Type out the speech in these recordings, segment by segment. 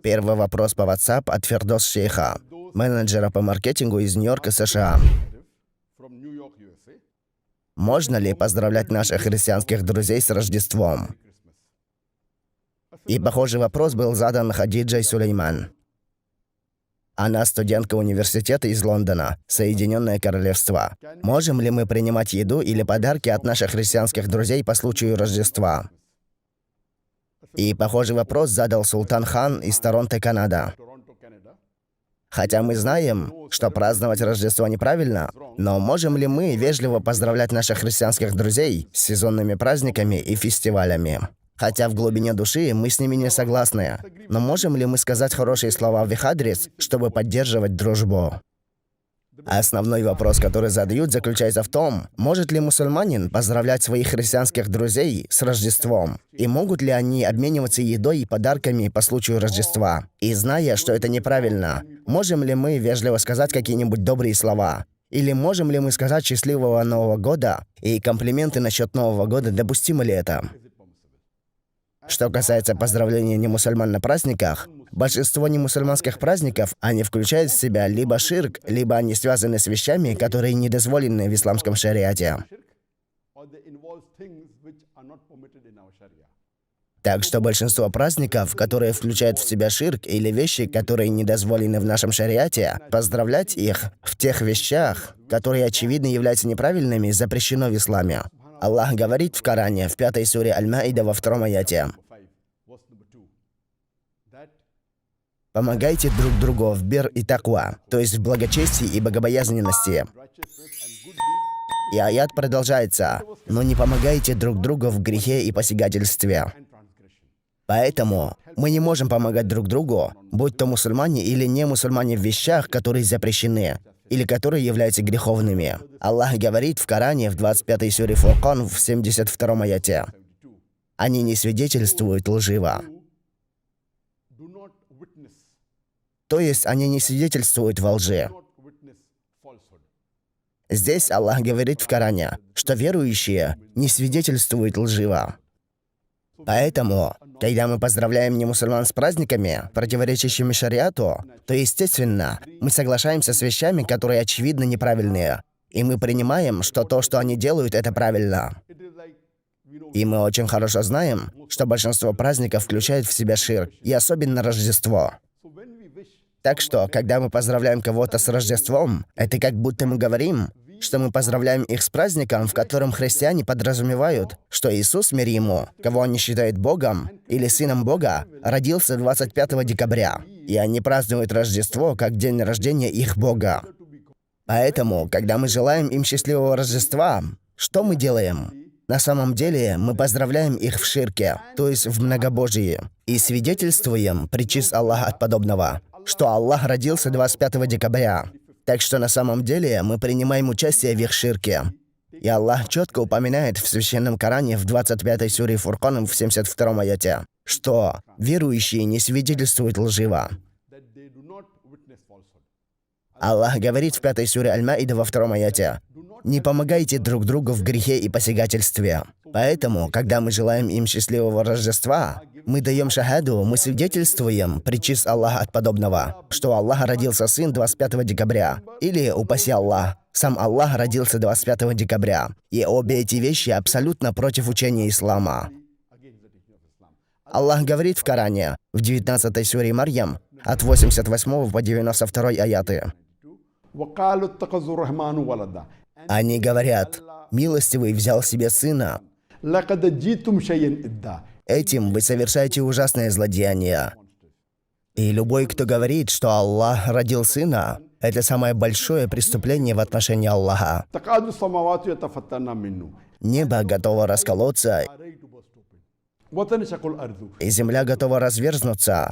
Первый вопрос по WhatsApp от Фердос Шейха, менеджера по маркетингу из Нью-Йорка, США. Можно ли поздравлять наших христианских друзей с Рождеством? И похожий вопрос был задан Хадиджей Сулейман. Она студентка университета из Лондона, Соединенное Королевство. Можем ли мы принимать еду или подарки от наших христианских друзей по случаю Рождества? И похожий вопрос задал Султан Хан из Торонто, Канада. Хотя мы знаем, что праздновать Рождество неправильно, но можем ли мы вежливо поздравлять наших христианских друзей с сезонными праздниками и фестивалями? Хотя в глубине души мы с ними не согласны, но можем ли мы сказать хорошие слова в их адрес, чтобы поддерживать дружбу? Основной вопрос, который задают, заключается в том, может ли мусульманин поздравлять своих христианских друзей с Рождеством, и могут ли они обмениваться едой и подарками по случаю Рождества. И зная, что это неправильно, можем ли мы вежливо сказать какие-нибудь добрые слова? Или можем ли мы сказать «счастливого Нового года» и комплименты насчет Нового года, допустимо ли это? Что касается поздравления немусульман на праздниках, большинство немусульманских праздников, они включают в себя либо ширк, либо они связаны с вещами, которые не дозволены в исламском шариате. Так что большинство праздников, которые включают в себя ширк или вещи, которые не дозволены в нашем шариате, поздравлять их в тех вещах, которые очевидно являются неправильными, запрещено в исламе. Аллах говорит в Коране, в 5 суре Аль-Маида во 2 аяте: «Помогайте друг другу в бир и таква», то есть в благочестии и богобоязненности. И аят продолжается: «Но не помогайте друг другу в грехе и посягательстве». Поэтому мы не можем помогать друг другу, будь то мусульмане или не мусульмане, в вещах, которые запрещены, или которые являются греховными. Аллах говорит в Коране, в 25 суре Фуркан, в 72 аяте: «Они не свидетельствуют лживо». То есть они не свидетельствуют во лжи. Здесь Аллах говорит в Коране, что верующие не свидетельствуют лживо. Поэтому, когда мы поздравляем немусульман с праздниками, противоречащими шариату, то, естественно, мы соглашаемся с вещами, которые очевидно неправильные. И мы принимаем, что то, что они делают, это правильно. И мы очень хорошо знаем, что большинство праздников включает в себя ширк, и особенно Рождество. Так что, когда мы поздравляем кого-то с Рождеством, это как будто мы говорим, что мы поздравляем их с праздником, в котором христиане подразумевают, что Иисус, мир ему, кого они считают Богом или Сыном Бога, родился 25 декабря, и они празднуют Рождество как день рождения их Бога. Поэтому, когда мы желаем им счастливого Рождества, что мы делаем? На самом деле, мы поздравляем их в ширке, то есть в многобожии, и свидетельствуем, причиз Аллаха от подобного, что Аллах родился 25 декабря. Так что на самом деле мы принимаем участие в их ширке. И Аллах четко упоминает в Священном Коране в 25 суре Фуркан в 72 аяте, что верующие не свидетельствуют лживо. Аллах говорит в 5 суре Аль-Маида во 2 аяте: «Не помогайте друг другу в грехе и посягательстве». Поэтому, когда мы желаем им счастливого Рождества, мы даем шахаду, мы свидетельствуем, причиз Аллаха от подобного, что Аллах родился сын 25 декабря. Или, упаси Аллах, сам Аллах родился 25 декабря. И обе эти вещи абсолютно против учения ислама. Аллах говорит в Коране, в 19 суре Марьям, от 88 по 92 аяты: «Они говорят: милостивый взял себе сына. Этим вы совершаете ужасное злодеяние». И любой, кто говорит, что Аллах родил сына, это самое большое преступление в отношении Аллаха. Небо готово расколоться, и земля готова разверзнуться,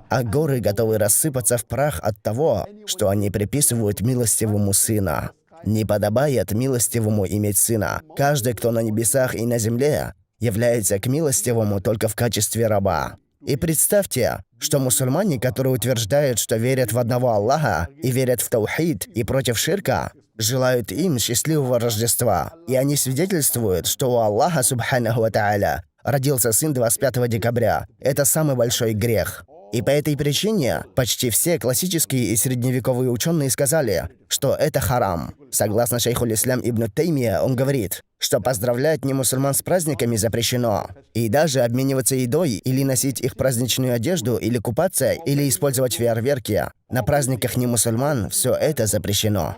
а горы готовы рассыпаться в прах от того, что они приписывают милостивому сына. Не подобает милостивому иметь сына. Каждый, кто на небесах и на земле, является к милостивому только в качестве раба. И представьте, что мусульмане, которые утверждают, что верят в одного Аллаха и верят в таухид и против ширка, желают им счастливого Рождества. И они свидетельствуют, что у Аллаха, субханаху ва тааля, родился сын 25 декабря. Это самый большой грех. И по этой причине почти все классические и средневековые ученые сказали, что это харам. Согласно шейхуль Ислам ибн Таймия, он говорит, что поздравлять немусульман с праздниками запрещено. И даже обмениваться едой, или носить их праздничную одежду, или купаться, или использовать фейерверки. На праздниках немусульман все это запрещено.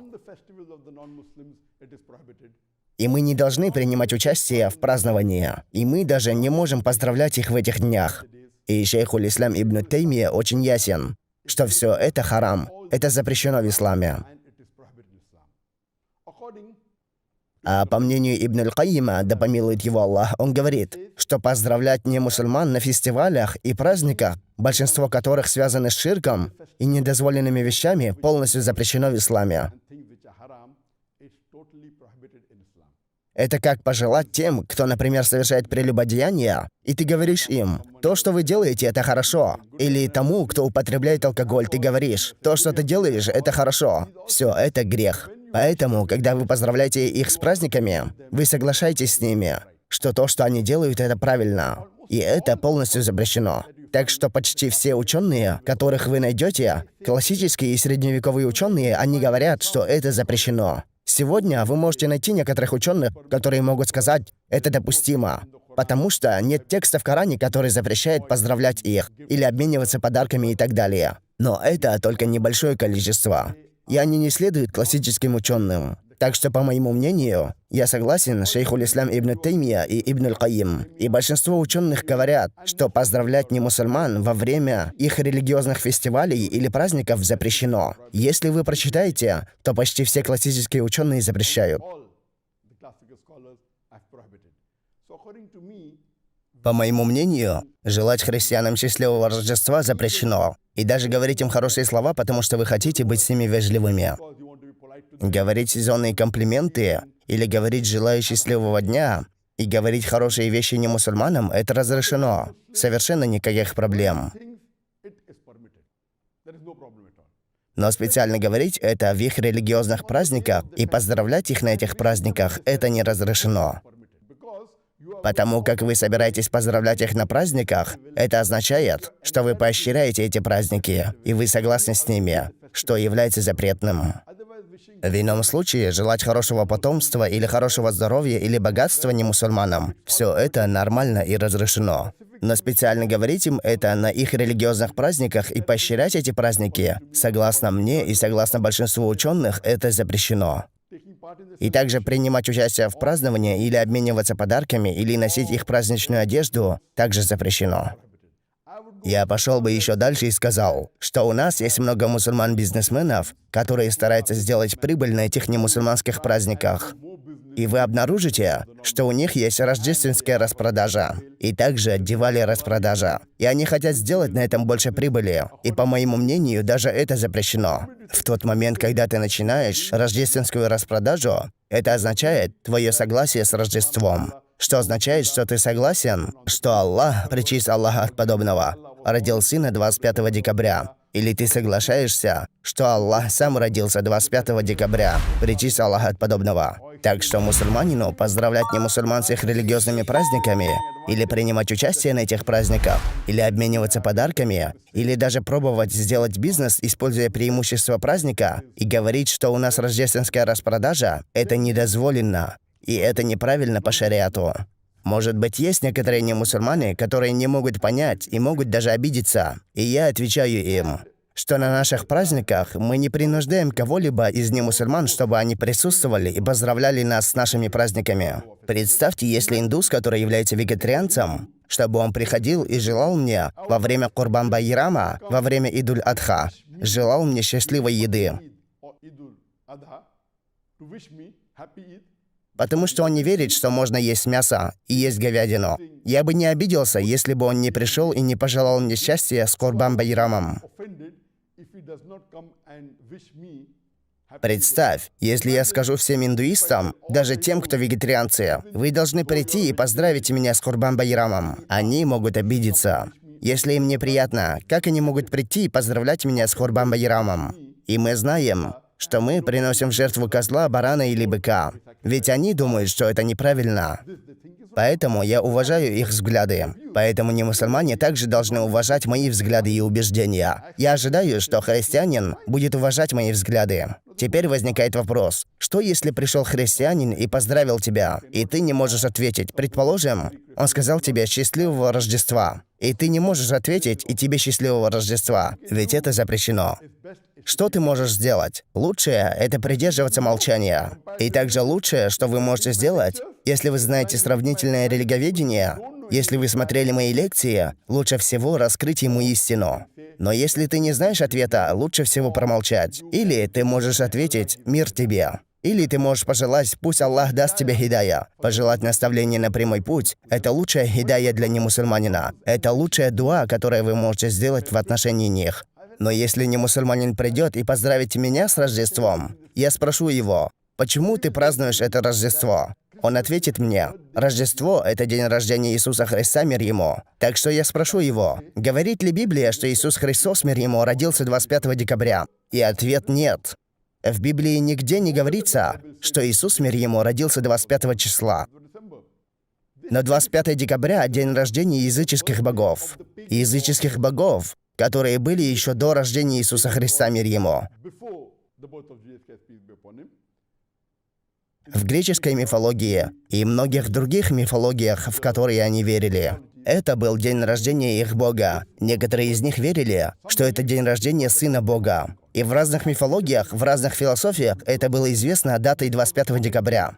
И мы не должны принимать участие в праздновании. И мы даже не можем поздравлять их в этих днях. И шейхуль Ислам ибн Таймия очень ясен, что все это харам, это запрещено в исламе. А по мнению Ибн аль-Кайима, да помилует его Аллах, он говорит, что поздравлять немусульман на фестивалях и праздниках, большинство которых связаны с ширком и недозволенными вещами, полностью запрещено в исламе. Это как пожелать тем, кто, например, совершает прелюбодеяние, и ты говоришь им, то, что вы делаете, это хорошо. Или тому, кто употребляет алкоголь, ты говоришь, то, что ты делаешь, это хорошо. Все, это грех. Поэтому, когда вы поздравляете их с праздниками, вы соглашаетесь с ними, что то, что они делают, это правильно. И это полностью запрещено. Так что почти все ученые, которых вы найдете, классические и средневековые ученые, они говорят, что это запрещено. Сегодня вы можете найти некоторых ученых, которые могут сказать, это допустимо, потому что нет текста в Коране, который запрещает поздравлять их или обмениваться подарками и так далее. Но это только небольшое количество, и они не следуют классическим ученым. Так что, по моему мнению, я согласен с шейхуль Ислам ибн Таймия и Ибн аль-Кайим. И большинство ученых говорят, что поздравлять немусульман во время их религиозных фестивалей или праздников запрещено. Если вы прочитаете, то почти все классические ученые запрещают. По моему мнению, желать христианам счастливого Рождества запрещено. И даже говорить им хорошие слова, потому что вы хотите быть с ними вежливыми. Говорить сезонные комплименты или говорить «желаю счастливого дня» и говорить хорошие вещи немусульманам – это разрешено. Совершенно никаких проблем. Но специально говорить это в их религиозных праздниках и поздравлять их на этих праздниках – это не разрешено. Потому как вы собираетесь поздравлять их на праздниках, это означает, что вы поощряете эти праздники, и вы согласны с ними, что является запретным. В ином случае, желать хорошего потомства или хорошего здоровья или богатства немусульманам – все это нормально и разрешено. Но специально говорить им это на их религиозных праздниках и поощрять эти праздники, согласно мне и согласно большинству ученых, это запрещено. И также принимать участие в праздновании или обмениваться подарками или носить их праздничную одежду также запрещено. Я пошел бы еще дальше и сказал, что у нас есть много мусульман-бизнесменов, которые стараются сделать прибыль на этих немусульманских праздниках. И вы обнаружите, что у них есть рождественская распродажа, и также Дивали-распродажа. И они хотят сделать на этом больше прибыли. И по моему мнению, даже это запрещено. В тот момент, когда ты начинаешь рождественскую распродажу, это означает твое согласие с Рождеством. Что означает, что ты согласен, что Аллах, причист Аллаха от подобного, родил сына 25 декабря. Или ты соглашаешься, что Аллах сам родился 25 декабря, причист Аллаха от подобного. Так что мусульманину поздравлять немусульман с их религиозными праздниками, или принимать участие на этих праздниках, или обмениваться подарками, или даже пробовать сделать бизнес, используя преимущества праздника, и говорить, что у нас рождественская распродажа, это недозволено. И это неправильно по шариату. Может быть, есть некоторые немусульмане, которые не могут понять и могут даже обидеться. И я отвечаю им, что на наших праздниках мы не принуждаем кого-либо из немусульман, чтобы они присутствовали и поздравляли нас с нашими праздниками. Представьте, если индус, который является вегетарианцем, чтобы он приходил и желал мне во время Курбан-Байрама, во время Идуль-Адха, желал мне счастливой еды. Потому что он не верит, что можно есть мясо и есть говядину. Я бы не обиделся, если бы он не пришел и не пожелал мне счастья с Курбан-Байрамом. Представь, если я скажу всем индуистам, даже тем, кто вегетарианцы, вы должны прийти и поздравить меня с Курбан-Байрамом. Они могут обидеться. Если им неприятно, как они могут прийти и поздравлять меня с Курбан-Байрамом? И мы знаем, что мы приносим в жертву козла, барана или быка. Ведь они думают, что это неправильно. Поэтому я уважаю их взгляды. Поэтому немусульмане также должны уважать мои взгляды и убеждения. Я ожидаю, что христианин будет уважать мои взгляды. Теперь возникает вопрос, что если пришел христианин и поздравил тебя, и ты не можешь ответить? Предположим, он сказал тебе «счастливого Рождества», и ты не можешь ответить «и тебе счастливого Рождества», ведь это запрещено. Что ты можешь сделать? Лучшее — это придерживаться молчания. И также лучшее, что вы можете сделать, если вы знаете сравнительное религоведение, если вы смотрели мои лекции, лучше всего раскрыть ему истину. Но если ты не знаешь ответа, лучше всего промолчать. Или ты можешь ответить «мир тебе». Или ты можешь пожелать «пусть Аллах даст тебе хидая». Пожелать наставление на прямой путь — это лучшая хидая для немусульманина. Это лучшая дуа, которую вы можете сделать в отношении них. Но если немусульманин придет и поздравит меня с Рождеством, я спрошу его: «Почему ты празднуешь это Рождество?» Он ответит мне: «Рождество — это день рождения Иисуса Христа, мир ему». Так что я спрошу его: «Говорит ли Библия, что Иисус Христос, мир ему, родился 25 декабря?» И ответ — нет. В Библии нигде не говорится, что Иисус, мир ему, родился 25 числа. Но 25 декабря — день рождения языческих богов. Языческих богов, которые были еще до рождения Иисуса Христа, мир ему. В греческой мифологии и многих других мифологиях, в которые они верили, это был день рождения их бога. Некоторые из них верили, что это день рождения сына бога. И в разных мифологиях, в разных философиях это было известно датой 25 декабря.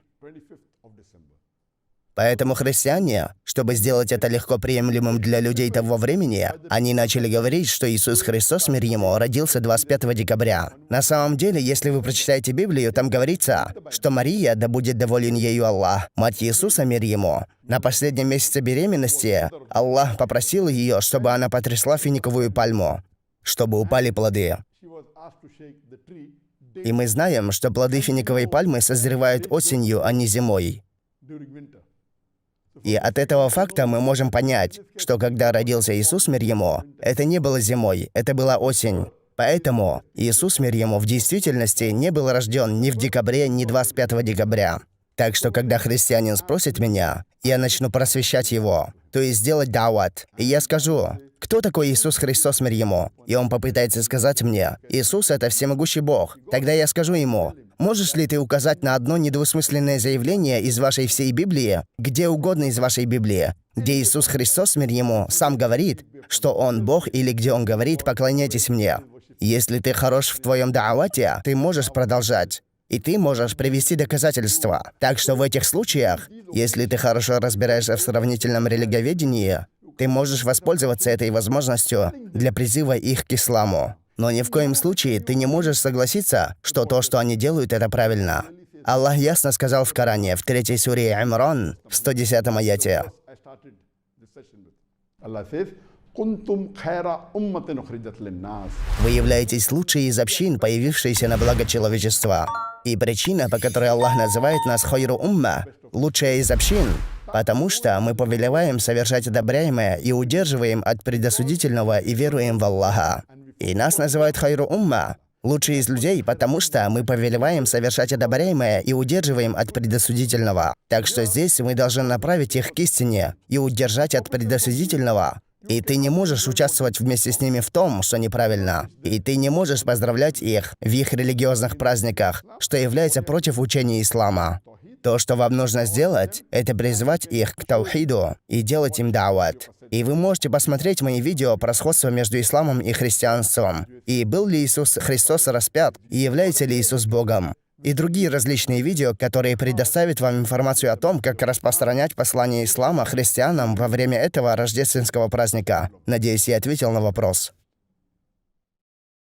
Поэтому христиане, чтобы сделать это легко приемлемым для людей того времени, они начали говорить, что Иисус Христос, мир ему, родился 25 декабря. На самом деле, если вы прочитаете Библию, там говорится, что Мария, да будет доволен ею Аллах, мать Иисуса, мир ему, на последнем месяце беременности Аллах попросил ее, чтобы она потрясла финиковую пальму, чтобы упали плоды. И мы знаем, что плоды финиковой пальмы созревают осенью, а не зимой. И от этого факта мы можем понять, что когда родился Иисус, мир ему, это не было зимой, это была осень. Поэтому Иисус, мир ему, в действительности не был рожден ни в декабре, ни 25 декабря. Так что, когда христианин спросит меня, я начну просвещать его, то есть сделать дауат. И я скажу: «Кто такой Иисус Христос, мир ему?» И он попытается сказать мне: «Иисус — это всемогущий Бог». Тогда я скажу ему: «Можешь ли ты указать на одно недвусмысленное заявление из вашей всей Библии, где угодно из вашей Библии, где Иисус Христос, мир ему, сам говорит, что Он Бог, или где Он говорит: поклоняйтесь мне?» Если ты хорош в твоем даавате, ты можешь продолжать. И ты можешь привести доказательства. Так что в этих случаях, если ты хорошо разбираешься в сравнительном религоведении, ты можешь воспользоваться этой возможностью для призыва их к исламу. Но ни в коем случае ты не можешь согласиться, что то, что они делают, это правильно. Аллах ясно сказал в Коране, в 3 суре Имран, в 110 аяте: «Вы являетесь лучшей из общин, появившейся на благо человечества». И причина, по которой Аллах называет нас хайру умма, лучшая из общин, потому что мы повелеваем совершать одобряемое и удерживаем от предосудительного и веруем в Аллаха. И нас называют хайру умма, лучшие из людей, потому что мы повелеваем совершать одобряемое и удерживаем от предосудительного. Так что здесь мы должны направить их к истине и удержать от предосудительного. И ты не можешь участвовать вместе с ними в том, что неправильно. И ты не можешь поздравлять их в их религиозных праздниках, что является против учения ислама. То, что вам нужно сделать, это призвать их к таухиду и делать им дауат. И вы можете посмотреть мои видео про сходство между исламом и христианством. И был ли Иисус Христос распят, и является ли Иисус Богом. И другие различные видео, которые предоставят вам информацию о том, как распространять послание ислама христианам во время этого рождественского праздника. Надеюсь, я ответил на вопрос.